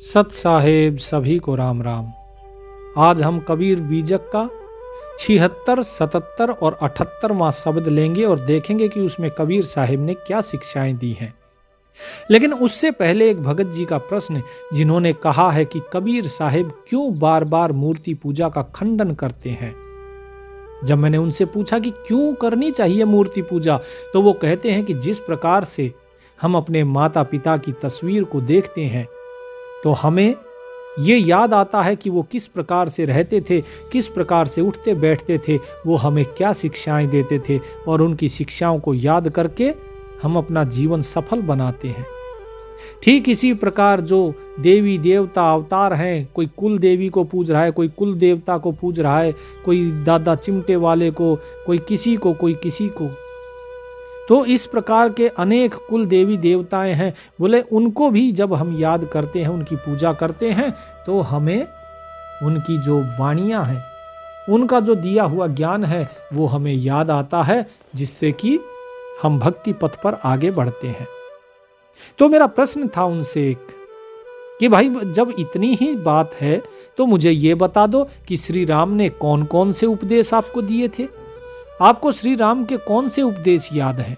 सत साहेब सभी को राम राम। आज हम कबीर बीजक का 76, 77 और 78वां शब्द लेंगे और देखेंगे कि उसमें कबीर साहिब ने क्या शिक्षाएं दी हैं। लेकिन उससे पहले एक भगत जी का प्रश्न, जिन्होंने कहा है कि कबीर साहिब क्यों बार बार मूर्ति पूजा का खंडन करते हैं। जब मैंने उनसे पूछा कि क्यों करनी चाहिए मूर्ति पूजा, तो वो कहते हैं कि जिस प्रकार से हम अपने माता पिता की तस्वीर को देखते हैं तो हमें ये याद आता है कि वो किस प्रकार से रहते थे, किस प्रकार से उठते बैठते थे, वो हमें क्या शिक्षाएं देते थे, और उनकी शिक्षाओं को याद करके हम अपना जीवन सफल बनाते हैं। ठीक इसी प्रकार जो देवी देवता अवतार हैं, कोई कुल देवी को पूज रहा है, कोई कुल देवता को पूज रहा है, कोई दादा चिमटे वाले को, कोई किसी को, तो इस प्रकार के अनेक कुल देवी देवताएं हैं। बोले उनको भी जब हम याद करते हैं, उनकी पूजा करते हैं, तो हमें उनकी जो वाणियां हैं, उनका जो दिया हुआ ज्ञान है, वो हमें याद आता है, जिससे कि हम भक्ति पथ पर आगे बढ़ते हैं। तो मेरा प्रश्न था उनसे एक कि भाई जब इतनी ही बात है तो मुझे ये बता दो कि श्री राम ने कौन कौन से उपदेश आपको दिए थे। आपको श्री राम के कौन से उपदेश याद हैं?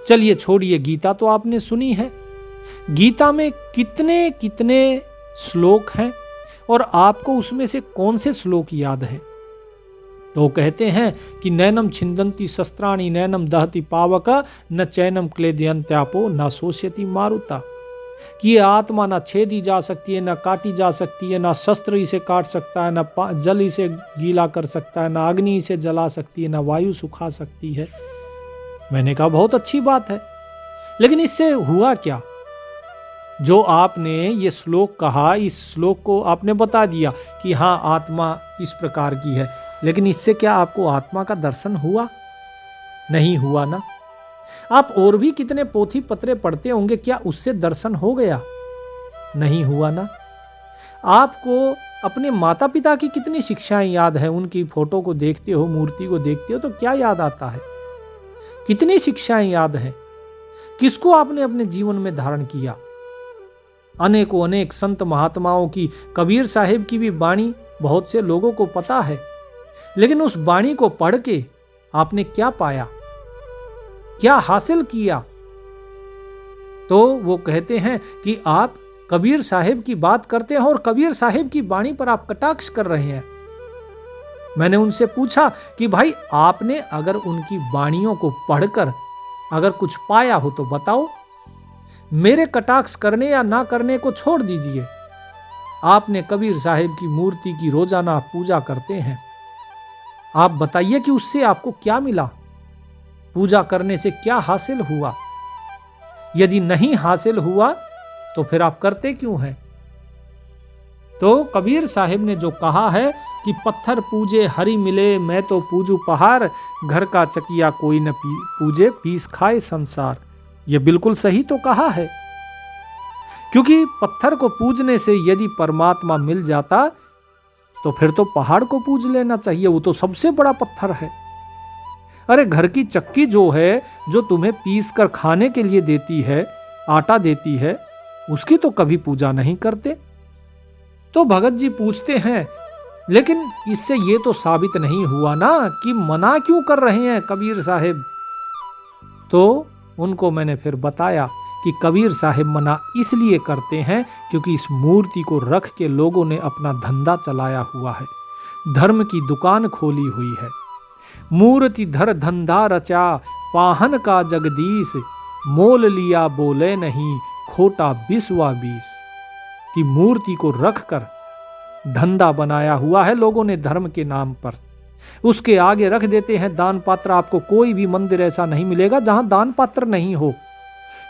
चलिए छोड़िए, गीता तो आपने सुनी है। गीता में कितने कितने श्लोक हैं और आपको उसमें से कौन से श्लोक याद हैं? तो कहते हैं कि नैनम छिंदंती शस्त्राणि नैनम दहति पावक न चैनम क्लेदयंत्यापो न शोष्यति मारुता, कि ये आत्मा ना छेदी जा सकती है, ना काटी जा सकती है, ना शस्त्र इसे काट सकता है, ना जल इसे गीला कर सकता है, ना अग्नि इसे जला सकती है, ना वायु सुखा सकती है। मैंने कहा बहुत अच्छी बात है, लेकिन इससे हुआ क्या? जो आपने ये श्लोक कहा, इस श्लोक को आपने बता दिया कि हाँ आत्मा इस प्रकार की है, लेकिन इससे क्या आपको आत्मा का दर्शन हुआ? नहीं हुआ ना। आप और भी कितने पोथी पत्रे पढ़ते होंगे, क्या उससे दर्शन हो गया? नहीं हुआ ना। आपको अपने माता पिता की कितनी शिक्षाएं याद है? उनकी फोटो को देखते हो, मूर्ति को देखते हो तो क्या याद आता है? कितनी शिक्षाएं याद है? किसको आपने अपने जीवन में धारण किया? अनेकों अनेक संत महात्माओं की, कबीर साहिब की भी वाणी बहुत से लोगों को पता है, लेकिन उस वाणी को पढ़ के आपने क्या पाया, क्या हासिल किया? तो वो कहते हैं कि आप कबीर साहिब की बात करते हैं और कबीर साहिब की वाणी पर आप कटाक्ष कर रहे हैं। मैंने उनसे पूछा कि भाई आपने अगर उनकी वाणियों को पढ़कर अगर कुछ पाया हो तो बताओ, मेरे कटाक्ष करने या ना करने को छोड़ दीजिए। आपने कबीर साहिब की मूर्ति की रोजाना पूजा करते हैं, आप बताइए कि उससे आपको क्या मिला? पूजा करने से क्या हासिल हुआ? यदि नहीं हासिल हुआ तो फिर आप करते क्यों हैं? तो कबीर साहिब ने जो कहा है कि पत्थर पूजे हरि मिले, मैं तो पूजू पहाड़, घर का चकिया कोई न पूजे, पीस खाए संसार, यह बिल्कुल सही तो कहा है। क्योंकि पत्थर को पूजने से यदि परमात्मा मिल जाता तो फिर तो पहाड़ को पूज लेना चाहिए, वो तो सबसे बड़ा पत्थर है। अरे घर की चक्की जो है, जो तुम्हें पीस कर खाने के लिए देती है, आटा देती है, उसकी तो कभी पूजा नहीं करते। तो भगत जी पूछते हैं, लेकिन इससे ये तो साबित नहीं हुआ ना कि मना क्यों कर रहे हैं कबीर साहिब? तो उनको मैंने फिर बताया कि कबीर साहिब मना इसलिए करते हैं क्योंकि इस मूर्ति को रख के लोगों ने अपना धंधा चलाया हुआ है, धर्म की दुकान खोली हुई है। मूर्ति धर धंधा रचा, पाहन का जगदीश, मोल लिया बोले नहीं, खोटा 20 की मूर्ति को रखकर धंधा बनाया हुआ है लोगों ने धर्म के नाम पर। उसके आगे रख देते हैं दान पात्र। आपको कोई भी मंदिर ऐसा नहीं मिलेगा जहां दान पात्र नहीं हो,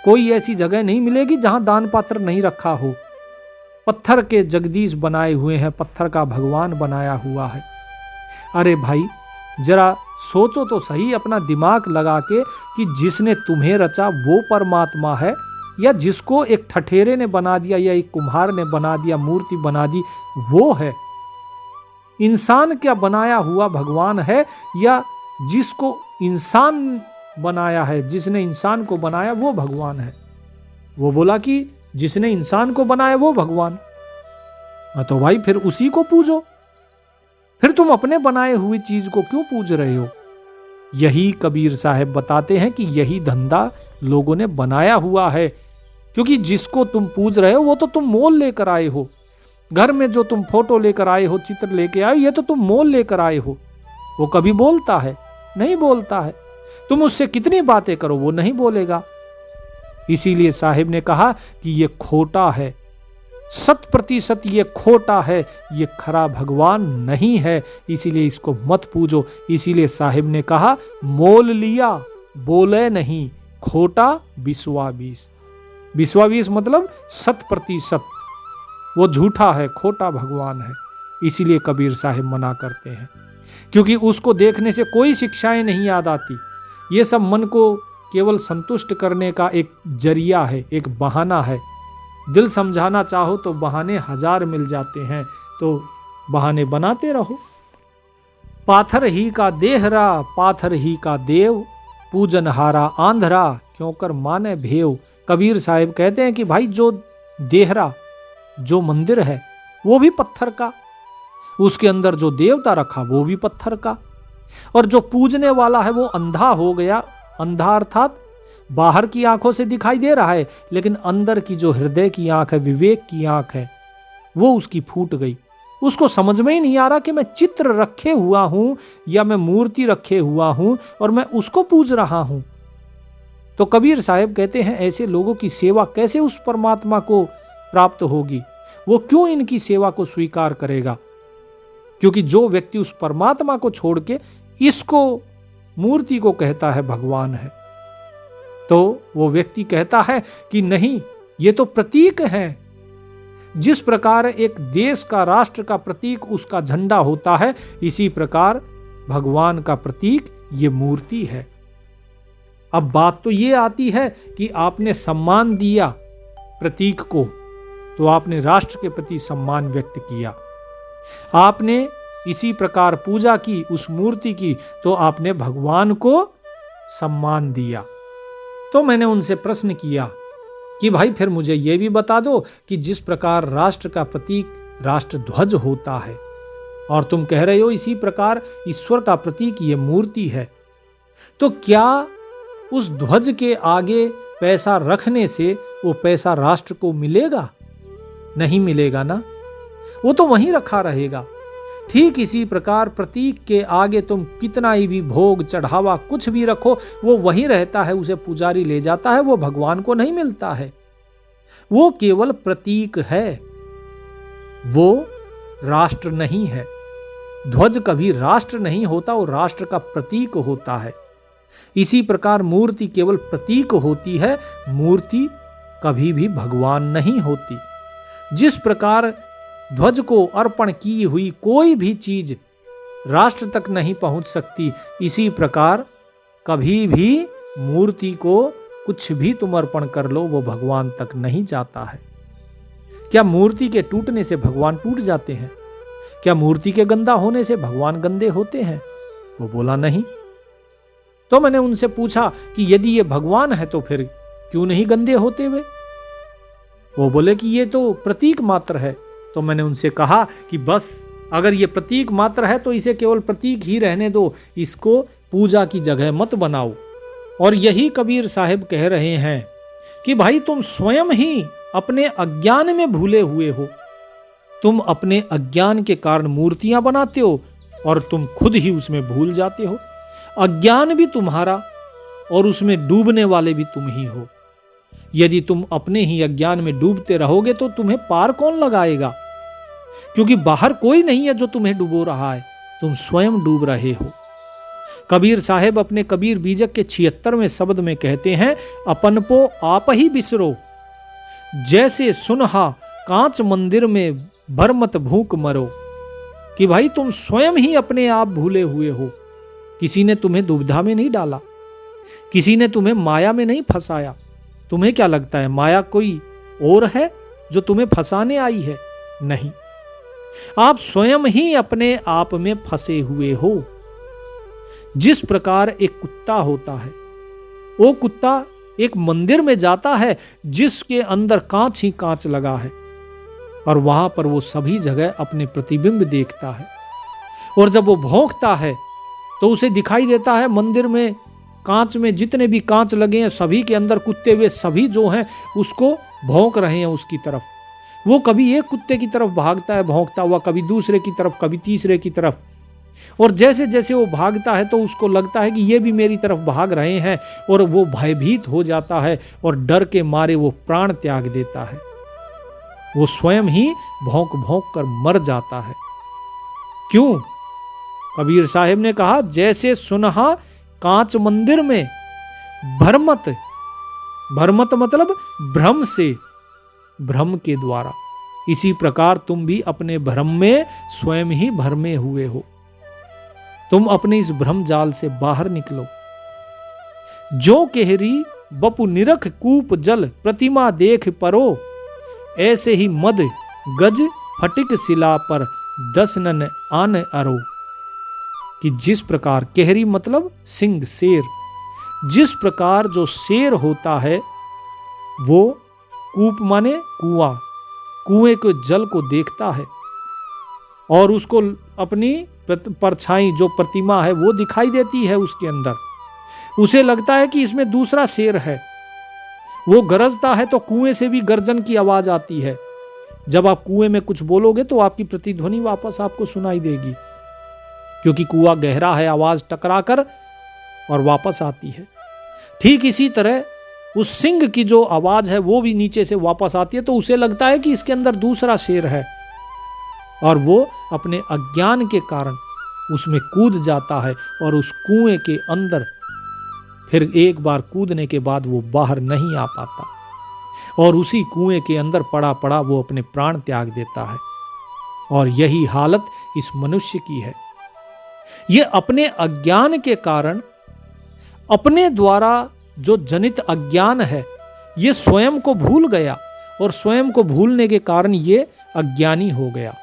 कोई ऐसी जगह नहीं मिलेगी जहां दान पात्र नहीं रखा हो। पत्थर के जगदीश बनाए हुए हैं, पत्थर का भगवान बनाया हुआ है। अरे भाई जरा सोचो तो सही, अपना दिमाग लगा के कि जिसने तुम्हें रचा वो परमात्मा है, या जिसको एक ठठेरे ने बना दिया या एक कुम्हार ने बना दिया, मूर्ति बना दी, वो है? इंसान क्या बनाया हुआ भगवान है, या जिसको इंसान बनाया है, जिसने इंसान को बनाया वो भगवान है? वो बोला कि जिसने इंसान को बनाया वो भगवान। तो भाई फिर उसी को पूजो, फिर तुम अपने बनाए हुई चीज को क्यों पूज रहे हो? यही कबीर साहब बताते हैं कि यही धंधा लोगों ने बनाया हुआ है, क्योंकि जिसको तुम पूज रहे हो वो तो तुम मोल लेकर आए हो। घर में जो तुम फोटो लेकर आए हो, चित्र लेके आए हो, ये तो तुम मोल लेकर आए हो। वो कभी बोलता है? नहीं बोलता है। तुम उससे कितनी बातें करो वो नहीं बोलेगा। इसीलिए साहिब ने कहा कि ये खोटा है, 100% ये खोटा है, ये खरा भगवान नहीं है, इसीलिए इसको मत पूजो। इसीलिए साहिब ने कहा मोल लिया बोले नहीं, खोटा विश्वाबीस। विश्वाबीस मतलब 100%, वो झूठा है, खोटा भगवान है। इसीलिए कबीर साहिब मना करते हैं, क्योंकि उसको देखने से कोई शिक्षाएं नहीं याद आती। ये सब मन को केवल संतुष्ट करने का एक जरिया है, एक बहाना है। दिल समझाना चाहो तो बहाने 1000 मिल जाते हैं, तो बहाने बनाते रहो। पाथर ही का देहरा, पाथर ही का देव, पूजनहारा आंधरा, क्यों कर माने भेव। कबीर साहिब कहते हैं कि भाई जो देहरा, जो मंदिर है वो भी पत्थर का, उसके अंदर जो देवता रखा वो भी पत्थर का, और जो पूजने वाला है वो अंधा हो गया। अंधा अर्थात बाहर की आंखों से दिखाई दे रहा है, लेकिन अंदर की जो हृदय की आंख है, विवेक की आंख है, वो उसकी फूट गई। उसको समझ में ही नहीं आ रहा कि मैं चित्र रखे हुआ हूं या मैं मूर्ति रखे हुआ हूं और मैं उसको पूज रहा हूं। तो कबीर साहब कहते हैं ऐसे लोगों की सेवा कैसे उस परमात्मा को प्राप्त होगी? वो क्यों इनकी सेवा को स्वीकार करेगा? क्योंकि जो व्यक्ति उस परमात्मा को छोड़ के इसको, मूर्ति को कहता है भगवान है, तो वो व्यक्ति कहता है कि नहीं, ये तो प्रतीक है। जिस प्रकार एक देश का, राष्ट्र का प्रतीक उसका झंडा होता है, इसी प्रकार भगवान का प्रतीक ये मूर्ति है। अब बात तो ये आती है कि आपने सम्मान दिया प्रतीक को, तो आपने राष्ट्र के प्रति सम्मान व्यक्त किया। आपने इसी प्रकार पूजा की उस मूर्ति की, तो आपने भगवान को सम्मान दिया। तो मैंने उनसे प्रश्न किया कि भाई फिर मुझे यह भी बता दो कि जिस प्रकार राष्ट्र का प्रतीक राष्ट्र ध्वज होता है, और तुम कह रहे हो इसी प्रकार ईश्वर का प्रतीक ये मूर्ति है, तो क्या उस ध्वज के आगे पैसा रखने से वो पैसा राष्ट्र को मिलेगा? नहीं मिलेगा ना, वो तो वहीं रखा रहेगा। ठीक इसी प्रकार प्रतीक के आगे तुम कितना ही भी भोग चढ़ावा कुछ भी रखो, वो वहीं रहता है, उसे पुजारी ले जाता है, वो भगवान को नहीं मिलता है। वो केवल प्रतीक है, वो राष्ट्र नहीं है। ध्वज कभी राष्ट्र नहीं होता, वो राष्ट्र का प्रतीक होता है। इसी प्रकार मूर्ति केवल प्रतीक होती है, मूर्ति कभी भी भगवान नहीं होती। जिस प्रकार ध्वज को अर्पण की हुई कोई भी चीज राष्ट्र तक नहीं पहुंच सकती, इसी प्रकार कभी भी मूर्ति को कुछ भी तुम अर्पण कर लो, वो भगवान तक नहीं जाता है। क्या मूर्ति के टूटने से भगवान टूट जाते हैं? क्या मूर्ति के गंदा होने से भगवान गंदे होते हैं? वो बोला नहीं। तो मैंने उनसे पूछा कि यदि ये भगवान है तो फिर क्यों नहीं गंदे होते वे? वो बोले कि ये तो प्रतीक मात्र है। तो मैंने उनसे कहा कि बस अगर ये प्रतीक मात्र है तो इसे केवल प्रतीक ही रहने दो, इसको पूजा की जगह मत बनाओ। और यही कबीर साहब कह रहे हैं कि भाई तुम स्वयं ही अपने अज्ञान में भूले हुए हो। तुम अपने अज्ञान के कारण मूर्तियां बनाते हो और तुम खुद ही उसमें भूल जाते हो। अज्ञान भी तुम्हारा और उसमें डूबने वाले भी तुम ही हो। यदि तुम अपने ही अज्ञान में डूबते रहोगे तो तुम्हें पार कौन लगाएगा? क्योंकि बाहर कोई नहीं है जो तुम्हें डुबो रहा है, तुम स्वयं डूब रहे हो। कबीर साहब अपने कबीर बीजक के 76वें शब्द में कहते हैं, अपन पो आप ही बिसरो, जैसे सुनहा कांच मंदिर में भरमत भूख मरो। कि भाई तुम स्वयं ही अपने आप भूले हुए हो। किसी ने तुम्हें दुविधा में नहीं डाला, किसी ने तुम्हें माया में नहीं फंसाया। तुम्हें क्या लगता है माया कोई और है जो तुम्हें फंसाने आई है? नहीं, आप स्वयं ही अपने आप में फंसे हुए हो। जिस प्रकार एक कुत्ता होता है, वो कुत्ता एक मंदिर में जाता है जिसके अंदर कांच ही कांच लगा है, और वहां पर वो सभी जगह अपने प्रतिबिंब देखता है। और जब वो भौंकता है तो उसे दिखाई देता है मंदिर में कांच में जितने भी कांच लगे हैं सभी के अंदर कुत्ते हुए सभी जो हैं उसको भौंक रहे हैं उसकी तरफ। वो कभी एक कुत्ते की तरफ भागता है भौंकता हुआ, कभी दूसरे की तरफ, कभी तीसरे की तरफ। और जैसे जैसे वो भागता है तो उसको लगता है कि ये भी मेरी तरफ भाग रहे हैं, और वो भयभीत हो जाता है और डर के मारे वो प्राण त्याग देता है। वो स्वयं ही भौंक भौंक कर मर जाता है। क्यों? कबीर साहिब ने कहा, जैसे सुनहा कांच मंदिर में भ्रमत, भ्रमत मतलब भ्रम से, भ्रम के द्वारा, इसी प्रकार तुम भी अपने भ्रम में स्वयं ही भ्रमे हुए हो। तुम अपने इस भ्रम जाल से बाहर निकलो। जो केहरी बपु निरख कूप जल प्रतिमा देख परो, ऐसे ही मद गज फटिक शिला पर दसनन आन अरो। कि जिस प्रकार, केहरी मतलब सिंह, शेर, जिस प्रकार जो शेर होता है वो कूप माने कुआं, कुएं के जल को देखता है और उसको अपनी परछाई जो प्रतिमा है वो दिखाई देती है उसके अंदर। उसे लगता है कि इसमें दूसरा शेर है। वो गरजता है तो कुएं से भी गर्जन की आवाज आती है। जब आप कुएं में कुछ बोलोगे तो आपकी प्रतिध्वनि वापस आपको सुनाई देगी, क्योंकि कुआं गहरा है, आवाज टकरा कर और वापस आती है। ठीक इसी तरह उस सिंह की जो आवाज है वो भी नीचे से वापस आती है, तो उसे लगता है कि इसके अंदर दूसरा शेर है, और वो अपने अज्ञान के कारण उसमें कूद जाता है और उस कुएं के अंदर फिर एक बार कूदने के बाद वो बाहर नहीं आ पाता, और उसी कुएं के अंदर पड़ा पड़ा वो अपने प्राण त्याग देता है। और यही हालत इस मनुष्य की है। ये अपने अज्ञान के कारण, अपने द्वारा जो जनित अज्ञान है, ये स्वयं को भूल गया, और स्वयं को भूलने के कारण ये अज्ञानी हो गया।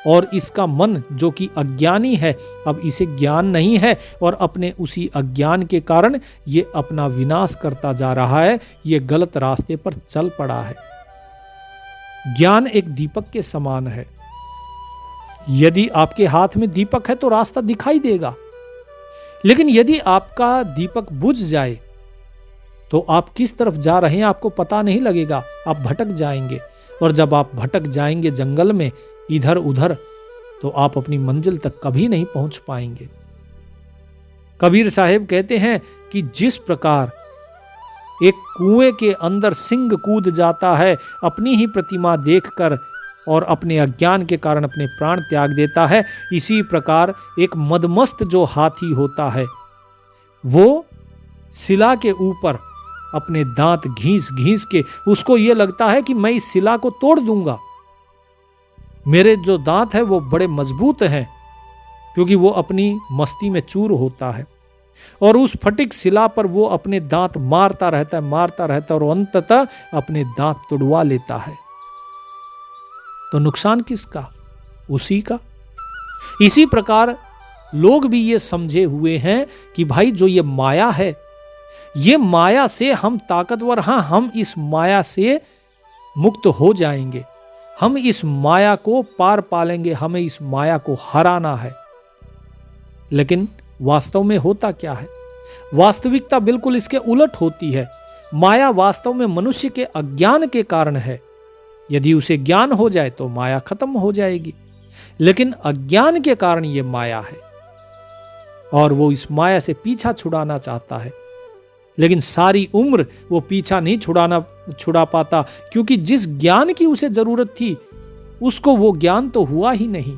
और इसका मन जो कि अज्ञानी है, अब इसे ज्ञान नहीं है, और अपने उसी अज्ञान के कारण ये अपना विनाश करता जा रहा है, ये गलत रास्ते पर चल पड़ा है। ज्ञान एक दीपक के समान है। यदि आपके हाथ में दीपक है तो रास्ता दिखाई देगा, लेकिन यदि आपका दीपक बुझ जाए तो आप किस तरफ जा रहे हैं आपको पता नहीं लगेगा, आप भटक जाएंगे। और जब आप भटक जाएंगे जंगल में इधर उधर, तो आप अपनी मंजिल तक कभी नहीं पहुंच पाएंगे। कबीर साहिब कहते हैं कि जिस प्रकार एक कुएं के अंदर सिंह कूद जाता है अपनी ही प्रतिमा देखकर और अपने अज्ञान के कारण अपने प्राण त्याग देता है, इसी प्रकार एक मदमस्त जो हाथी होता है वो शिला के ऊपर अपने दांत घींस घींस के, उसको ये लगता है कि मैं इस शिला को तोड़ दूंगा, मेरे जो दांत है वो बड़े मजबूत हैं, क्योंकि वो अपनी मस्ती में चूर होता है। और उस फटिक शिला पर वो अपने दांत मारता रहता है और अंततः अपने दांत तुड़वा लेता है। तो नुकसान किसका? उसी का। इसी प्रकार लोग भी ये समझे हुए हैं कि भाई जो ये माया है, ये माया से हम ताकतवर, हाँ हम इस माया से मुक्त हो जाएंगे, हम इस माया को पार पालेंगे, हमें इस माया को हराना है। लेकिन वास्तव में होता क्या है? वास्तविकता बिल्कुल इसके उलट होती है। माया वास्तव में मनुष्य के अज्ञान के कारण है। यदि उसे ज्ञान हो जाए तो माया खत्म हो जाएगी, लेकिन अज्ञान के कारण ये माया है और वो इस माया से पीछा छुड़ाना चाहता है, लेकिन सारी उम्र वो पीछा नहीं छुड़ा पाता, क्योंकि जिस ज्ञान की उसे जरूरत थी उसको वो ज्ञान तो हुआ ही नहीं।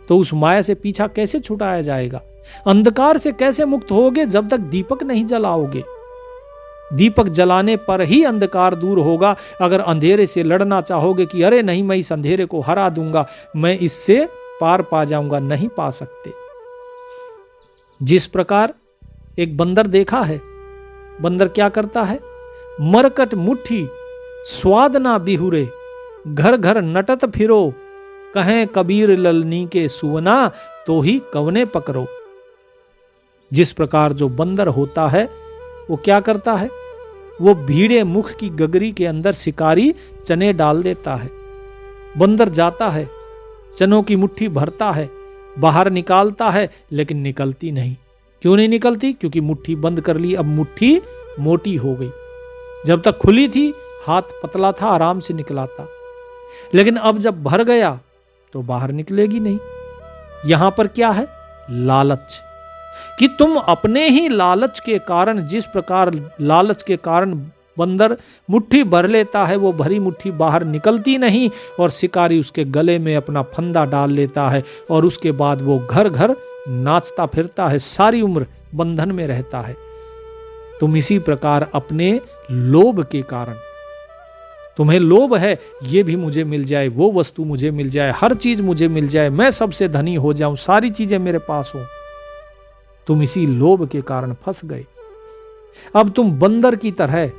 तो उस माया से पीछा कैसे छुड़ाया जाएगा? अंधकार से कैसे मुक्त होगे जब तक दीपक नहीं जलाओगे? दीपक जलाने पर ही अंधकार दूर होगा। अगर अंधेरे से लड़ना चाहोगे कि अरे नहीं मैं इस अंधेरे को हरा दूंगा, मैं इससे पार पा जाऊंगा, नहीं पा सकते। जिस प्रकार एक बंदर देखा है, बंदर क्या करता है? मरकट मुट्ठी स्वाद ना बिहुरे, घर घर नटत फिरो, कहें कबीर ललनी के सुवना, तो ही कवने पकड़ो। जिस प्रकार जो बंदर होता है वो क्या करता है, वो भीड़े मुख की गगरी के अंदर शिकारी चने डाल देता है। बंदर जाता है, चनों की मुट्ठी भरता है, बाहर निकालता है, लेकिन निकलती नहीं। क्यों नहीं निकलती? क्योंकि मुट्ठी बंद कर ली। अब मुट्ठी मोटी हो गई। जब तक खुली थी हाथ पतला था, आराम से निकलाता, लेकिन अब जब भर गया तो बाहर निकलेगी नहीं। यहां पर क्या है? लालच। कि तुम अपने ही लालच के कारण, जिस प्रकार लालच के कारण बंदर मुट्ठी भर लेता है, वो भरी मुट्ठी बाहर निकलती नहीं और शिकारी उसके गले में अपना फंदा डाल लेता है और उसके बाद वो घर घर नाचता फिरता है, सारी उम्र बंधन में रहता है। तुम इसी प्रकार अपने लोभ के कारण, तुम्हें लोभ है ये भी मुझे मिल जाए, वो वस्तु मुझे मिल जाए, हर चीज मुझे मिल जाए, मैं सबसे धनी हो जाऊं, सारी चीजें मेरे पास हो, तुम इसी लोभ के कारण फंस गए। अब तुम बंदर की तरह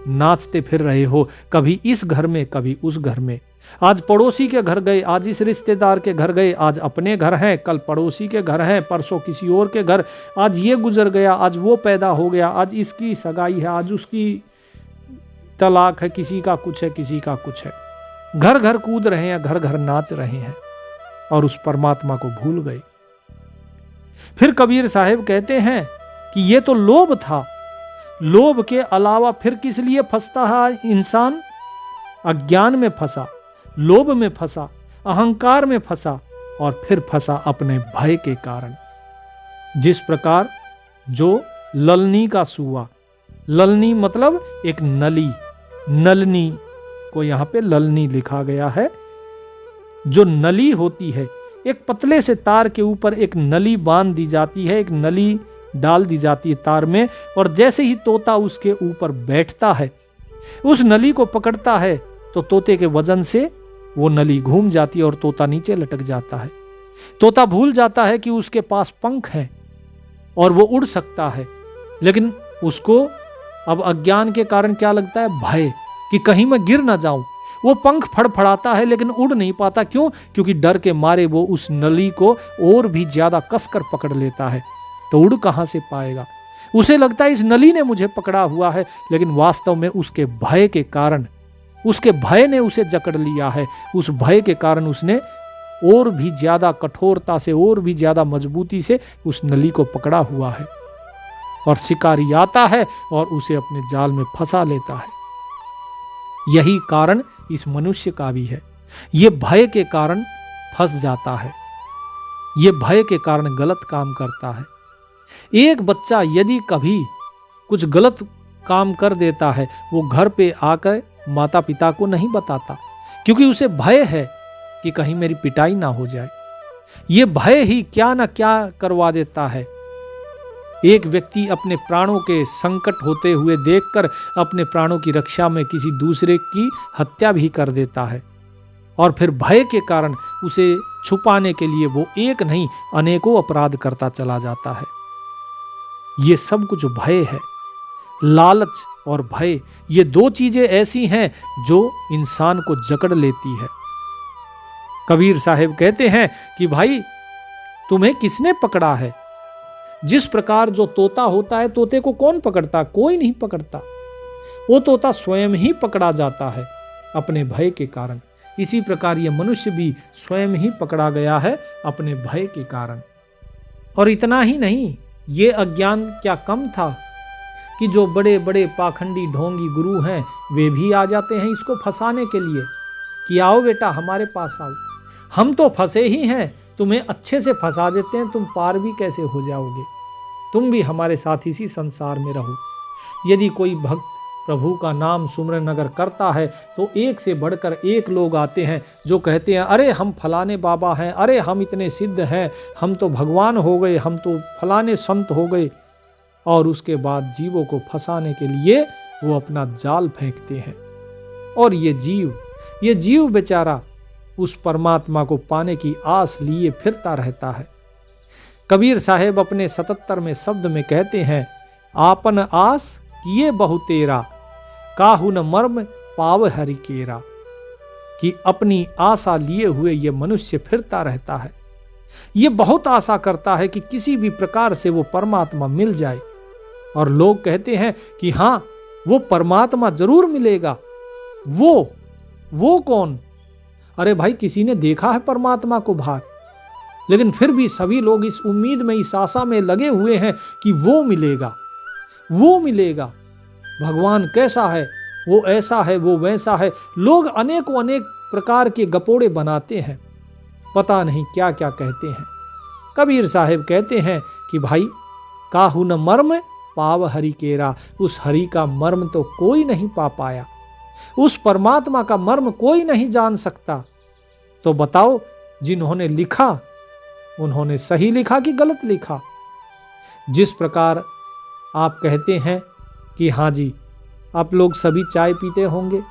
नाचते फिर रहे हो, कभी इस घर में कभी उस घर में। आज पड़ोसी के घर गए, आज इस रिश्तेदार के घर गए, आज अपने घर हैं, कल पड़ोसी के घर हैं, परसों किसी और के घर, आज ये गुजर गया, आज वो पैदा हो गया, आज इसकी सगाई है, आज उसकी तलाक है, किसी का कुछ है, किसी का कुछ है। घर घर कूद रहे हैं, घर घर नाच रहे हैं और उस परमात्मा को भूल गए। फिर कबीर साहब कहते हैं कि ये तो लोभ था, लोभ के अलावा फिर किस लिए फंसता है इंसान? अज्ञान में फंसा, लोभ में फंसा, अहंकार में फंसा और फिर फंसा अपने भय के कारण। जिस प्रकार जो ललनी का सुआ, ललनी मतलब एक नली, नलनी को यहां पे ललनी लिखा गया है। जो नली होती है, एक पतले से तार के ऊपर एक नली बांध दी जाती है, एक नली डाल दी जाती है तार में, और जैसे ही तोता उसके ऊपर बैठता है, उस नली को पकड़ता है तो तोते के वजन से वो नली घूम जाती है और तोता नीचे लटक जाता है। तोता भूल जाता है कि उसके पास पंख है और वो उड़ सकता है, लेकिन उसको अब अज्ञान के कारण क्या लगता है? भय, कि कहीं मैं गिर ना जाऊं। वो पंख फड़फड़ाता है लेकिन उड़ नहीं पाता। क्यों? क्योंकि डर के मारे वो उस नली को और भी ज्यादा कसकर पकड़ लेता है। तो उड़ कहां से पाएगा? उसे लगता है इस नली ने मुझे पकड़ा हुआ है, लेकिन वास्तव में उसके भय के कारण, उसके भय ने उसे जकड़ लिया है। उस भय के कारण उसने और भी ज्यादा कठोरता से, और भी ज्यादा मजबूती से उस नली को पकड़ा हुआ है, और शिकारी आता है और उसे अपने जाल में फंसा लेता है। यही कारण इस मनुष्य का भी है। ये भय के कारण फंस जाता है, ये भय के कारण गलत काम करता है। एक बच्चा यदि कभी कुछ गलत काम कर देता है, वो घर पे आकर माता पिता को नहीं बताता, क्योंकि उसे भय है कि कहीं मेरी पिटाई ना हो जाए। ये भय ही क्या ना क्या करवा देता है। एक व्यक्ति अपने प्राणों के संकट होते हुए देखकर अपने प्राणों की रक्षा में किसी दूसरे की हत्या भी कर देता है, और फिर भय के कारण उसे छुपाने के लिए वो एक नहीं अनेकों अपराध करता चला जाता है। ये सब कुछ भय है। लालच और भय, ये दो चीजें ऐसी हैं जो इंसान को जकड़ लेती है। कबीर साहब कहते हैं कि भाई तुम्हें किसने पकड़ा है? जिस प्रकार जो तोता होता है, तोते को कौन पकड़ता? कोई नहीं पकड़ता। वो तोता स्वयं ही पकड़ा जाता है अपने भय के कारण। इसी प्रकार ये मनुष्य भी स्वयं ही पकड़ा गया है अपने भय के कारण। और इतना ही नहीं, ये अज्ञान क्या कम था कि जो बड़े बड़े पाखंडी ढोंगी गुरु हैं, वे भी आ जाते हैं इसको फंसाने के लिए कि आओ बेटा हमारे पास आओ, हम तो फंसे ही हैं, तुम्हें अच्छे से फंसा देते हैं, तुम पार भी कैसे हो जाओगे, तुम भी हमारे साथ इसी संसार में रहो। यदि कोई भक्त प्रभु का नाम सुमरन अगर करता है तो एक से बढ़कर एक लोग आते हैं जो कहते हैं अरे हम फलाने बाबा हैं, अरे हम इतने सिद्ध हैं, हम तो भगवान हो गए, हम तो फलाने संत हो गए। और उसके बाद जीवों को फंसाने के लिए वो अपना जाल फेंकते हैं। और ये जीव बेचारा उस परमात्मा को पाने की आस लिए फिरता रहता है। कबीर साहेब अपने 77वें शब्द में कहते हैं, आपन आस किए बहुतेरा, काहू न मर्म पाव हरि केरा। कि अपनी आशा लिए हुए ये मनुष्य फिरता रहता है, ये बहुत आशा करता है कि किसी भी प्रकार से वो परमात्मा मिल जाए, और लोग कहते हैं कि हाँ, वो परमात्मा जरूर मिलेगा। वो कौन? अरे भाई, किसी ने देखा है परमात्मा को बाहर? लेकिन फिर भी सभी लोग इस उम्मीद में, इस आशा में लगे हुए हैं कि वो मिलेगा, वो मिलेगा। भगवान कैसा है, वो ऐसा है, वो वैसा है। लोग अनेकों अनेक प्रकार के गपोड़े बनाते हैं, पता नहीं क्या क्या कहते हैं। कबीर साहब कहते हैं कि भाई, काहू न मर्म पाव हरि केरा। उस हरि का मर्म तो कोई नहीं पा पाया, उस परमात्मा का मर्म कोई नहीं जान सकता। तो बताओ, जिन्होंने लिखा उन्होंने सही लिखा कि गलत लिखा? जिस प्रकार आप कहते हैं कि हाँ जी, आप लोग सभी चाय पीते होंगे,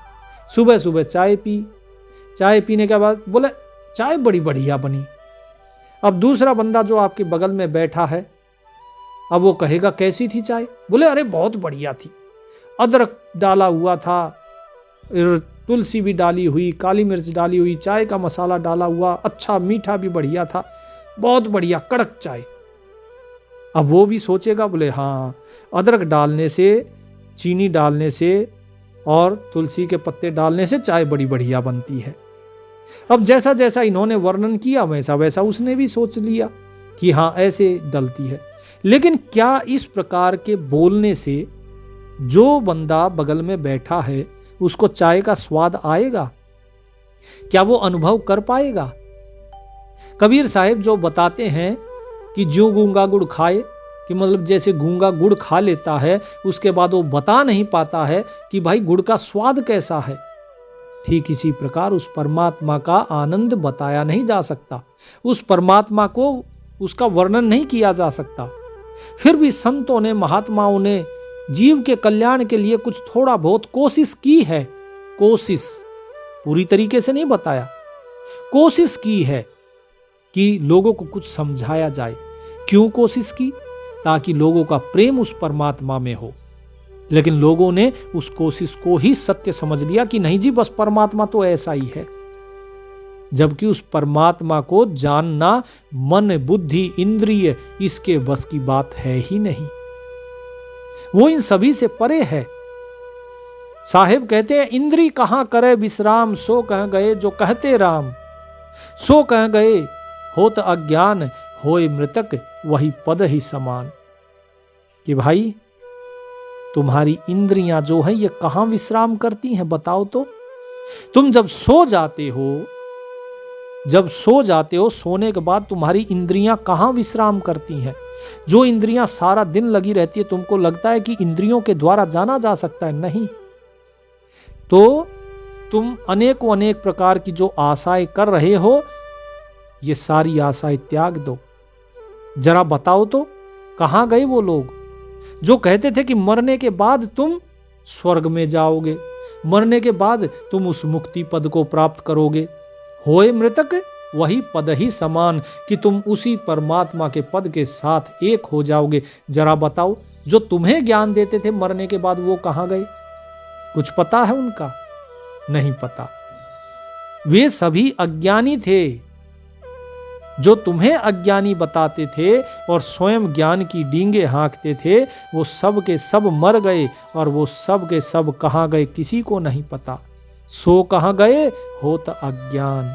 सुबह सुबह चाय पीने के बाद बोले चाय बड़ी बढ़िया बनी। अब दूसरा बंदा जो आपके बगल में बैठा है, अब वो कहेगा कैसी थी चाय? बोले अरे बहुत बढ़िया थी, अदरक डाला हुआ था, तुलसी भी डाली हुई, काली मिर्च डाली हुई, चाय का मसाला डाला हुआ, अच्छा मीठा भी बढ़िया था, बहुत बढ़िया कड़क चाय। अब वो भी सोचेगा, बोले हाँ, अदरक डालने से, चीनी डालने से और तुलसी के पत्ते डालने से चाय बड़ी बढ़िया बनती है। अब जैसा जैसा इन्होंने वर्णन किया वैसा वैसा उसने भी सोच लिया कि हाँ, ऐसे डलती है। लेकिन क्या इस प्रकार के बोलने से जो बंदा बगल में बैठा है उसको चाय का स्वाद आएगा? क्या वो अनुभव कर पाएगा? कबीर साहब जो बताते हैं कि जो गूंगा गुड़ खाए, कि मतलब जैसे गूंगा गुड़ खा लेता है, उसके बाद वो बता नहीं पाता है कि भाई गुड़ का स्वाद कैसा है। ठीक इसी प्रकार उस परमात्मा का आनंद बताया नहीं जा सकता, उस परमात्मा को उसका वर्णन नहीं किया जा सकता। फिर भी संतों ने, महात्माओं ने जीव के कल्याण के लिए कुछ थोड़ा बहुत कोशिश की है। कोशिश पूरी तरीके से नहीं बताया, कोशिश की है कि लोगों को कुछ समझाया जाए। क्यों कोशिश की? ताकि लोगों का प्रेम उस परमात्मा में हो। लेकिन लोगों ने उस कोशिश को ही सत्य समझ लिया कि नहीं जी, बस परमात्मा तो ऐसा ही है। जबकि उस परमात्मा को जानना मन, बुद्धि, इंद्रिय, इसके बस की बात है ही नहीं। वो इन सभी से परे है। साहेब कहते हैं, इंद्री कहां करे विश्राम, सो कह गए जो कहते राम। सो कह गए होत अज्ञान, होए मृतक वही पद ही समान। कि भाई, तुम्हारी इंद्रियां जो है ये कहां विश्राम करती हैं बताओ तो? तुम जब सो जाते हो, सोने के बाद तुम्हारी इंद्रियां कहां विश्राम करती हैं? जो इंद्रियां सारा दिन लगी रहती है, तुमको लगता है कि इंद्रियों के द्वारा जाना जा सकता है? नहीं। तो तुम अनेकों अनेक प्रकार की जो आशाएं कर रहे हो, ये सारी आशाएं त्याग दो। जरा बताओ तो, कहां गए वो लोग जो कहते थे कि मरने के बाद तुम स्वर्ग में जाओगे, मरने के बाद तुम उस मुक्ति पद को प्राप्त करोगे। होए मृतक वही पद ही समान, कि तुम उसी परमात्मा के पद के साथ एक हो जाओगे। जरा बताओ, जो तुम्हें ज्ञान देते थे मरने के बाद, वो कहां गए? कुछ पता है उनका? नहीं पता। वे सभी अज्ञानी थे। जो तुम्हें अज्ञानी बताते थे और स्वयं ज्ञान की डींगे हाँकते थे, वो सब के सब मर गए। और वो सब के सब कहां गए किसी को नहीं पता। सो कहां गए होत अज्ञान।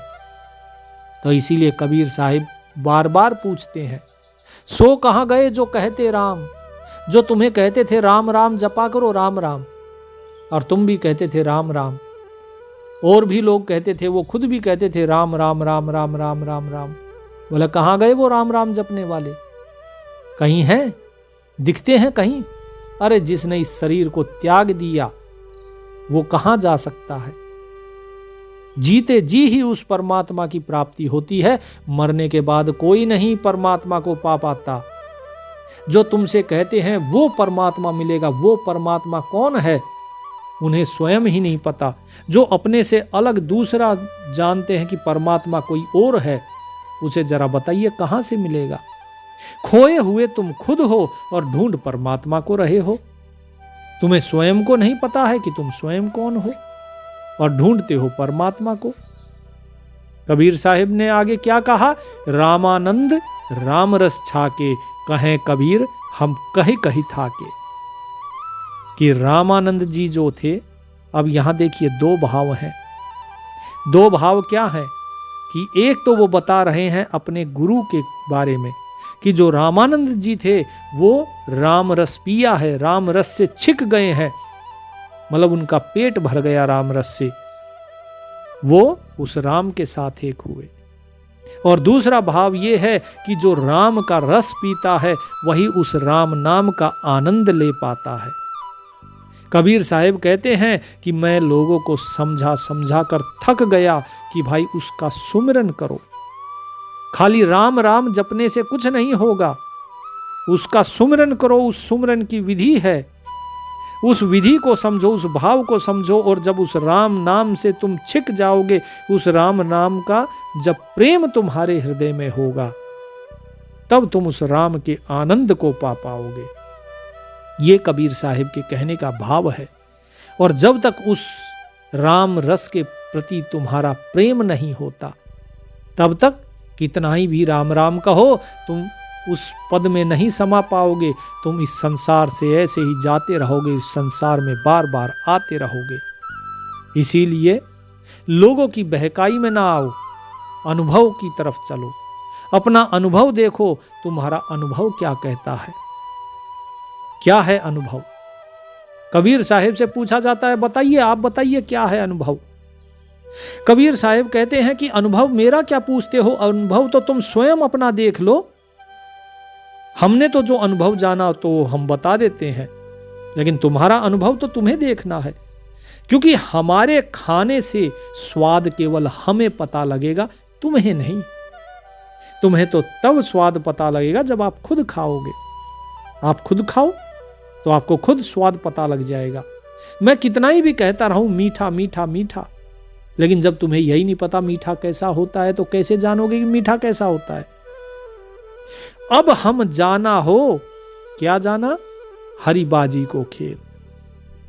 तो इसीलिए कबीर साहिब बार बार पूछते हैं, सो कहां गए जो कहते राम। जो तुम्हें कहते थे राम राम जपा करो, राम राम, और तुम भी कहते थे राम राम, और भी लोग कहते थे, वो खुद भी कहते थे राम राम राम राम राम राम राम। बोला कहां गए वो राम राम जपने वाले? कहीं हैं? दिखते हैं कहीं? अरे जिसने इस शरीर को त्याग दिया वो कहां जा सकता है? जीते जी ही उस परमात्मा की प्राप्ति होती है। मरने के बाद कोई नहीं परमात्मा को पा पाता। जो तुमसे कहते हैं वो परमात्मा मिलेगा, वो परमात्मा कौन है उन्हें स्वयं ही नहीं पता। जो अपने से अलग दूसरा जानते हैं कि परमात्मा कोई और है, उसे जरा बताइए कहां से मिलेगा? खोए हुए तुम खुद हो और ढूंढ परमात्मा को रहे हो। तुम्हें स्वयं को नहीं पता है कि तुम स्वयं कौन हो, और ढूंढते हो परमात्मा को। कबीर साहिब ने आगे क्या कहा? रामानंद राम रस छाके, कहें कबीर हम कही कही थाके। कि रामानंद जी जो थे, अब यहां देखिए दो भाव हैं। दो भाव क्या हैं कि एक तो वो बता रहे हैं अपने गुरु के बारे में कि जो रामानंद जी थे वो राम रस पिया है, राम रस से छिक गए हैं, मतलब उनका पेट भर गया राम रस से, वो उस राम के साथ एक हुए। और दूसरा भाव ये है कि जो राम का रस पीता है वही उस राम नाम का आनंद ले पाता है। कबीर साहिब कहते हैं कि मैं लोगों को समझा समझा कर थक गया कि भाई उसका सुमिरन करो, खाली राम राम जपने से कुछ नहीं होगा, उसका सुमिरन करो। उस सुमिरन की विधि है, उस विधि को समझो, उस भाव को समझो। और जब उस राम नाम से तुम छिक जाओगे, उस राम नाम का जब प्रेम तुम्हारे हृदय में होगा, तब तुम उस राम के आनंद को पा पाओगे। ये कबीर साहिब के कहने का भाव है। और जब तक उस राम रस के प्रति तुम्हारा प्रेम नहीं होता, तब तक कितना ही भी राम राम कहो, तुम उस पद में नहीं समा पाओगे। तुम इस संसार से ऐसे ही जाते रहोगे, इस संसार में बार बार आते रहोगे। इसीलिए लोगों की बहकाई में ना आओ, अनुभव की तरफ चलो, अपना अनुभव देखो, तुम्हारा अनुभव क्या कहता है। क्या है अनुभव? कबीर साहिब से पूछा जाता है, बताइए, आप बताइए क्या है अनुभव। कबीर साहिब कहते हैं कि अनुभव मेरा क्या पूछते हो, अनुभव तो तुम स्वयं अपना देख लो। हमने तो जो अनुभव जाना तो हम बता देते हैं, लेकिन तुम्हारा अनुभव तो तुम्हें देखना है, क्योंकि हमारे खाने से स्वाद केवल हमें पता लगेगा, तुम्हें नहीं। तुम्हें तो तब स्वाद पता लगेगा जब आप खुद खाओगे। आप खुद खाओ तो आपको खुद स्वाद पता लग जाएगा। मैं कितना ही भी कहता रहूं मीठा मीठा मीठा, लेकिन जब तुम्हें यही नहीं पता मीठा कैसा होता है, तो कैसे जानोगे कि मीठा कैसा होता है। अब हम जाना हो, क्या जाना? हरिबाजी को खेल।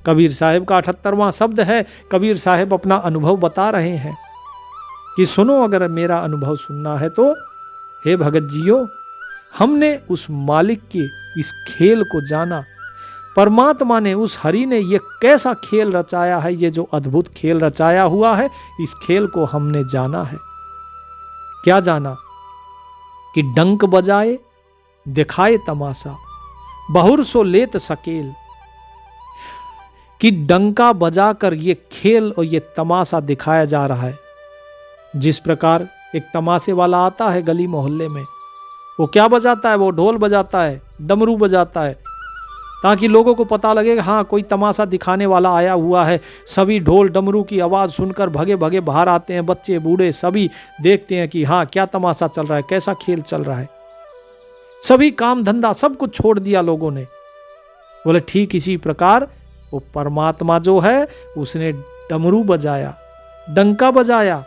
कबीर साहिब का 78वां शब्द है। कबीर साहिब अपना अनुभव बता रहे हैं कि सुनो, अगर मेरा अनुभव सुनना है तो हे भगत जियो, हमने उस मालिक के इस खेल को जाना। परमात्मा ने, उस हरि ने ये कैसा खेल रचाया है, ये जो अद्भुत खेल रचाया हुआ है, इस खेल को हमने जाना है। क्या जाना? कि डंक बजाए दिखाए तमाशा, बहुर सो लेत सकेल। कि डंका बजाकर ये खेल और ये तमाशा दिखाया जा रहा है। जिस प्रकार एक तमाशे वाला आता है गली मोहल्ले में, वो क्या बजाता है? वो ढोल बजाता है, डमरू बजाता है, ताकि लोगों को पता लगे हाँ कोई तमाशा दिखाने वाला आया हुआ है। सभी ढोल डमरू की आवाज़ सुनकर भगे भगे बाहर आते हैं, बच्चे बूढ़े सभी देखते हैं कि हाँ क्या तमाशा चल रहा है, कैसा खेल चल रहा है। सभी काम धंधा सब कुछ छोड़ दिया लोगों ने। बोले ठीक इसी प्रकार वो परमात्मा जो है उसने डमरू बजाया, डंका बजाया,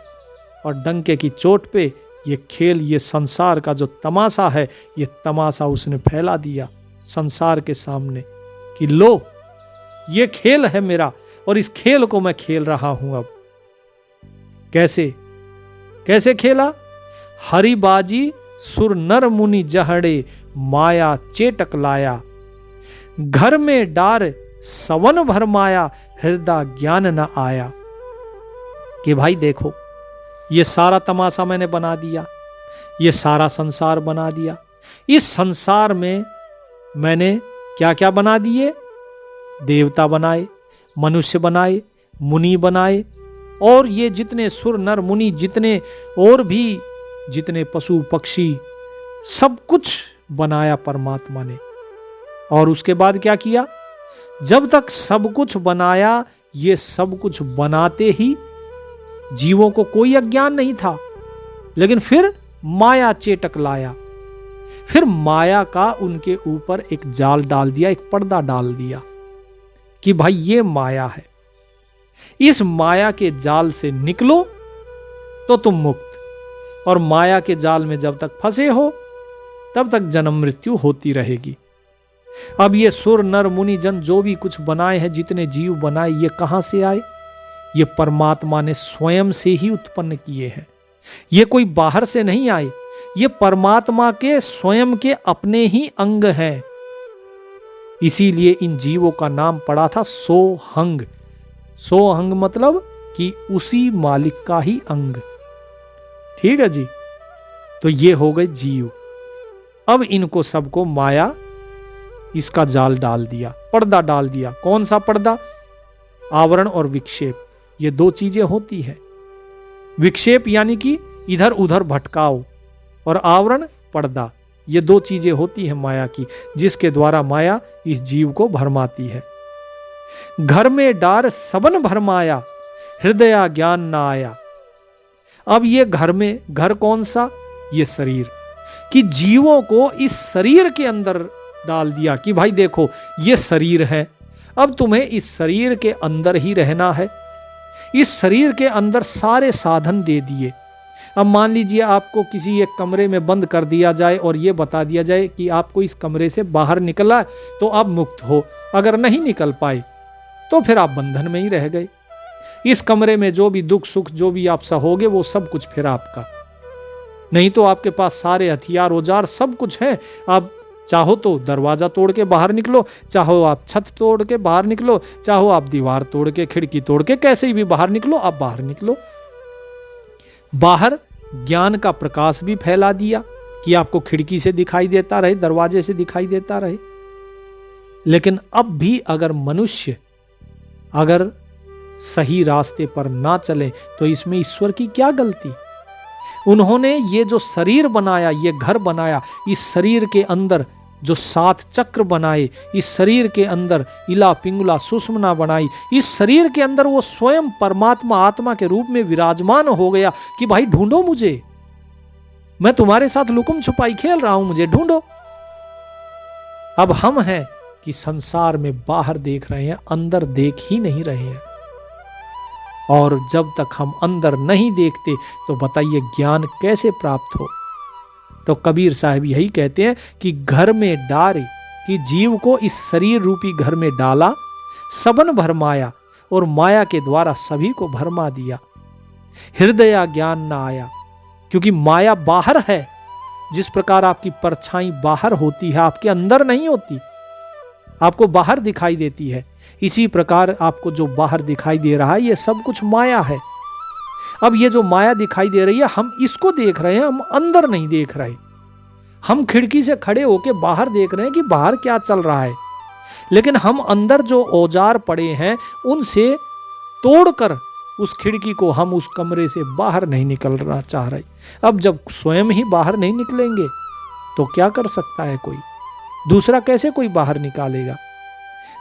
और डंके की चोट पे ये खेल, ये संसार का जो तमाशा है, ये तमाशा उसने फैला दिया संसार के सामने कि लो ये खेल है मेरा और इस खेल को मैं खेल रहा हूं। अब कैसे कैसे खेला? हरिबाजी सुर नर मुनि जहड़े, माया चेटक लाया, घर में डार सवन भर माया, हृदय ज्ञान न आया। कि भाई देखो, ये सारा तमाशा मैंने बना दिया, ये सारा संसार बना दिया। इस संसार में मैंने क्या क्या बना दिए? देवता बनाए, मनुष्य बनाए, मुनि बनाए, और ये जितने सुर नर मुनि, जितने और भी जितने पशु पक्षी, सब कुछ बनाया परमात्मा ने। और उसके बाद क्या किया? जब तक सब कुछ बनाया, ये सब कुछ बनाते ही जीवों को कोई अज्ञान नहीं था, लेकिन फिर माया चेटक लाया। फिर माया का उनके ऊपर एक जाल डाल दिया, एक पर्दा डाल दिया कि भाई ये माया है, इस माया के जाल से निकलो तो तुम मुक्त। और माया के जाल में जब तक फंसे हो तब तक जन्म मृत्यु होती रहेगी। अब ये सुर नर मुनि जन जो भी कुछ बनाए हैं, जितने जीव बनाए, ये कहां से आए? ये परमात्मा ने स्वयं से ही उत्पन्न किए हैं। ये कोई बाहर से नहीं आए, ये परमात्मा के स्वयं के अपने ही अंग हैं। इसीलिए इन जीवों का नाम पड़ा था सोहंग। सोहंग मतलब कि उसी मालिक का ही अंग। ठीक है जी। तो ये हो गए जीव। अब इनको सबको माया इसका जाल डाल दिया, पर्दा डाल दिया। कौन सा पर्दा? आवरण और विक्षेप, ये दो चीजें होती है। विक्षेप यानी कि इधर उधर भटकाव, और आवरण पर्दा, ये दो चीजें होती हैं माया की, जिसके द्वारा माया इस जीव को भरमाती है। घर में डार सबन भरमाया, हृदय ज्ञान ना आया। अब ये घर में, घर कौन सा? ये शरीर, कि जीवों को इस शरीर के अंदर डाल दिया कि भाई देखो ये शरीर है, अब तुम्हें इस शरीर के अंदर ही रहना है। इस शरीर के अंदर सारे साधन दे दिए। अब मान लीजिए आपको किसी एक कमरे में बंद कर दिया जाए और ये बता दिया जाए कि आपको इस कमरे से बाहर निकला तो आप मुक्त हो। अगर नहीं निकल पाए तो फिर आप बंधन में ही रह गए। इस कमरे में जो भी दुख सुख जो भी आप सहोगे वो सब कुछ फिर आपका। नहीं तो आपके पास सारे हथियार औजार सब कुछ है। आप चाहो तो दरवाजा तोड़ के बाहर निकलो, चाहो आप छत तोड़ के बाहर निकलो, चाहो आप दीवार तोड़ के खिड़की तोड़ के कैसे भी बाहर निकलो, आप बाहर निकलो। बाहर ज्ञान का प्रकाश भी फैला दिया कि आपको खिड़की से दिखाई देता रहे, दरवाजे से दिखाई देता रहे। लेकिन अब भी अगर मनुष्य अगर सही रास्ते पर ना चले तो इसमें ईश्वर की क्या गलती? उन्होंने ये जो शरीर बनाया, ये घर बनाया, इस शरीर के अंदर जो 7 चक्र बनाए, इस शरीर के अंदर इला पिंगला सुषुम्ना बनाई, इस शरीर के अंदर वो स्वयं परमात्मा आत्मा के रूप में विराजमान हो गया कि भाई ढूंढो मुझे, मैं तुम्हारे साथ लुकम छुपाई खेल रहा हूं, मुझे ढूंढो। अब हम हैं कि संसार में बाहर देख रहे हैं, अंदर देख ही नहीं रहे हैं। और जब तक हम अंदर नहीं देखते तो बताइए ज्ञान कैसे प्राप्त हो? तो कबीर साहब यही कहते हैं कि घर में डारे, कि जीव को इस शरीर रूपी घर में डाला, सबन भरमाया, और माया के द्वारा सभी को भरमा दिया। हृदय ज्ञान ना आया, क्योंकि माया बाहर है। जिस प्रकार आपकी परछाई बाहर होती है, आपके अंदर नहीं होती, आपको बाहर दिखाई देती है, इसी प्रकार आपको जो बाहर दिखाई दे रहा है ये सब कुछ माया है। अब ये जो माया दिखाई दे रही है, हम इसको देख रहे हैं, हम अंदर नहीं देख रहे। हम खिड़की से खड़े होके बाहर देख रहे हैं कि बाहर क्या चल रहा है, लेकिन हम अंदर जो औजार पड़े हैं उनसे तोड़कर उस खिड़की को हम उस कमरे से बाहर नहीं निकलना चाह रहे। अब जब स्वयं ही बाहर नहीं निकलेंगे तो क्या कर सकता है कोई? दूसरा कैसे कोई बाहर निकालेगा?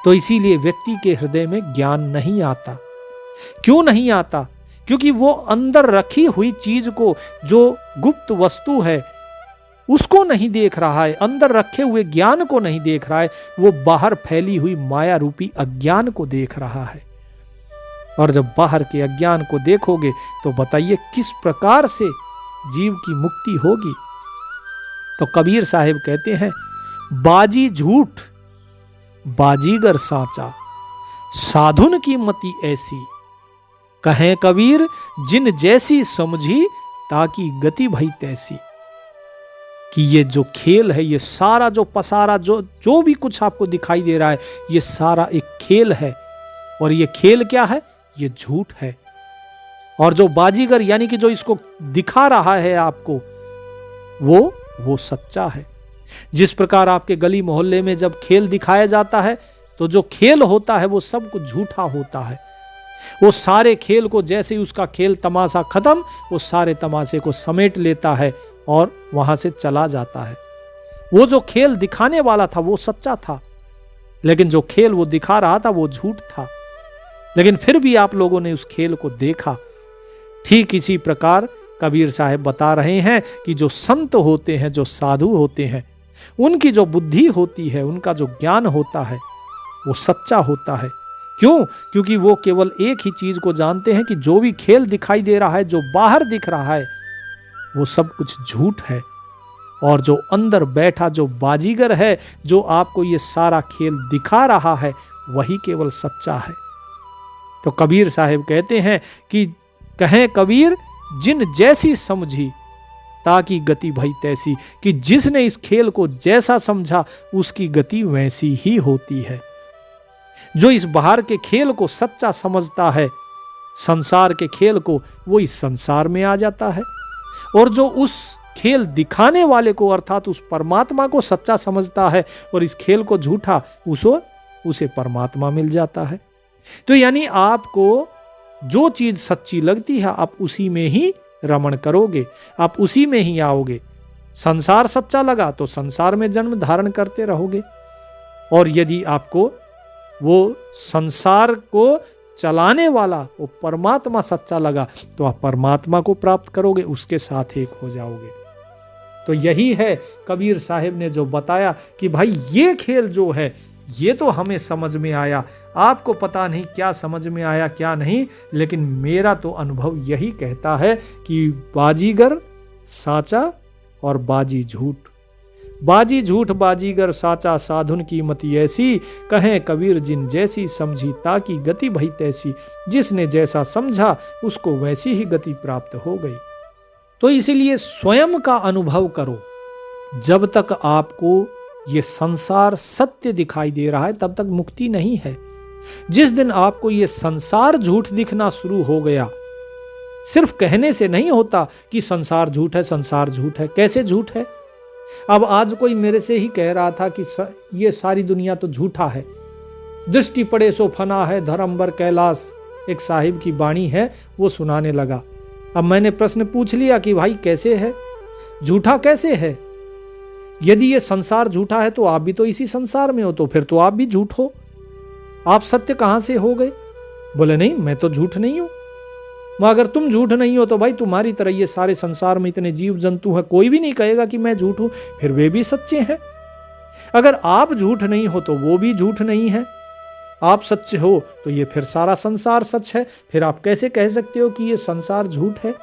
तो इसीलिए व्यक्ति के हृदय में ज्ञान नहीं आता। क्यों नहीं आता? क्योंकि वो अंदर रखी हुई चीज को, जो गुप्त वस्तु है, उसको नहीं देख रहा है, अंदर रखे हुए ज्ञान को नहीं देख रहा है, वो बाहर फैली हुई माया रूपी अज्ञान को देख रहा है। और जब बाहर के अज्ञान को देखोगे तो बताइए किस प्रकार से जीव की मुक्ति होगी? तो कबीर साहिब कहते हैं, बाजी झूठ बाजीगर साचा, साधुन की मति ऐसी, कहें कबीर जिन जैसी समझी ताकि गति भई तैसी। कि ये जो खेल है, ये सारा जो पसारा जो भी कुछ आपको दिखाई दे रहा है, ये सारा एक खेल है। और ये खेल क्या है? ये झूठ है। और जो बाजीगर यानी कि जो इसको दिखा रहा है आपको, वो सच्चा है। जिस प्रकार आपके गली मोहल्ले में जब खेल दिखाया जाता है तो जो खेल होता है वो सब कुछ झूठा होता है। वो सारे खेल को, जैसे ही उसका खेल तमाशा खत्म, वो सारे तमाशे को समेट लेता है और वहां से चला जाता है। वो जो खेल दिखाने वाला था वो सच्चा था, लेकिन जो खेल वो दिखा रहा था वो झूठ था। लेकिन फिर भी आप लोगों ने उस खेल को देखा। ठीक इसी प्रकार कबीर साहब बता रहे हैं कि जो संत होते हैं, जो साधु होते हैं, उनकी जो बुद्धि होती है, उनका जो ज्ञान होता है वो सच्चा होता है। क्यों? क्योंकि वो केवल एक ही चीज को जानते हैं कि जो भी खेल दिखाई दे रहा है, जो बाहर दिख रहा है, वो सब कुछ झूठ है। और जो अंदर बैठा जो बाजीगर है, जो आपको ये सारा खेल दिखा रहा है, वही केवल सच्चा है। तो कबीर साहब कहते हैं कि कहें कबीर जिन जैसी समझी ताकि गति भई तैसी, कि जिसने इस खेल को जैसा समझा उसकी गति वैसी ही होती है। जो इस बाहर के खेल को सच्चा समझता है, संसार के खेल को, वो इस संसार में आ जाता है। और जो उस खेल दिखाने वाले को अर्थात उस परमात्मा को सच्चा समझता है और इस खेल को झूठा, उसे परमात्मा मिल जाता है। तो यानी आपको जो चीज सच्ची लगती है आप उसी में ही रमण करोगे, आप उसी में ही आओगे। संसार सच्चा लगा तो संसार में जन्म धारण करते रहोगे, और यदि आपको वो संसार को चलाने वाला वो परमात्मा सच्चा लगा तो आप परमात्मा को प्राप्त करोगे, उसके साथ एक हो जाओगे। तो यही है कबीर साहिब ने जो बताया कि भाई ये खेल जो है ये तो हमें समझ में आया, आपको पता नहीं क्या समझ में आया क्या नहीं, लेकिन मेरा तो अनुभव यही कहता है कि बाजीगर साचा और बाजी झूठ, बाजी झूठ बाजीगर साचा, साधुन की मति ऐसी, कहें कबीर जिन जैसी समझी ताकि गति भई तैसी, जिसने जैसा समझा उसको वैसी ही गति प्राप्त हो गई। तो इसीलिए स्वयं का अनुभव करो। जब तक आपको ये संसार सत्य दिखाई दे रहा है तब तक मुक्ति नहीं है। जिस दिन आपको ये संसार झूठ दिखना शुरू हो गया, सिर्फ कहने से नहीं होता कि संसार झूठ है, संसार झूठ है। कैसे झूठ है? अब आज कोई मेरे से ही कह रहा था कि ये सारी दुनिया तो झूठा है, दृष्टि पड़े सो फना है, धर्मबर कैलाश, एक साहिब की वाणी है, वो सुनाने लगा। अब मैंने प्रश्न पूछ लिया कि भाई कैसे है, झूठा कैसे है? यदि ये संसार झूठा है तो आप भी तो इसी संसार में हो, तो फिर तो आप भी झूठ हो, आप सत्य कहां से हो गए? बोले नहीं, मैं तो झूठ नहीं हूं। अगर तुम झूठ नहीं हो तो भाई तुम्हारी तरह ये सारे संसार में इतने जीव जंतु हैं, कोई भी नहीं कहेगा कि मैं झूठ हूं, फिर वे भी सच्चे हैं। अगर आप झूठ नहीं हो तो वो भी झूठ नहीं है, आप सच्चे हो तो ये फिर सारा संसार सच है। फिर आप कैसे कह सकते हो कि ये संसार झूठ है?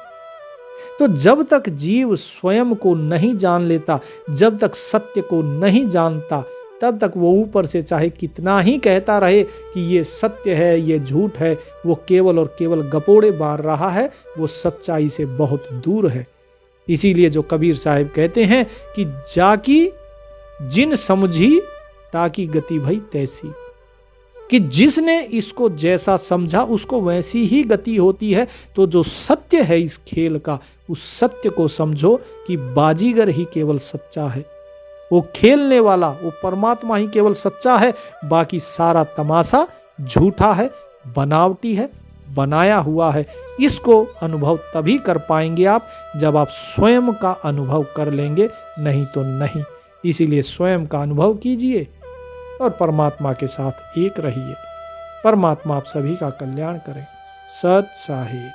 तो जब तक जीव स्वयं को नहीं जान लेता, जब तक सत्य को नहीं जानता, तब तक वो ऊपर से चाहे कितना ही कहता रहे कि ये सत्य है, ये झूठ है, वो केवल और केवल गपोड़े मार रहा है, वो सच्चाई से बहुत दूर है। इसीलिए जो कबीर साहिब कहते हैं कि जाकी जिन समझी ताकि गति भई तैसी, कि जिसने इसको जैसा समझा उसको वैसी ही गति होती है। तो जो सत्य है इस खेल का, उस सत्य को समझो कि बाजीगर ही केवल सच्चा है, वो खेलने वाला वो परमात्मा ही केवल सच्चा है, बाकी सारा तमाशा झूठा है, बनावटी है, बनाया हुआ है। इसको अनुभव तभी कर पाएंगे आप जब आप स्वयं का अनुभव कर लेंगे, नहीं तो नहीं। इसीलिए स्वयं का अनुभव कीजिए और परमात्मा के साथ एक रहिए। परमात्मा आप सभी का कल्याण करें। सत साहिब।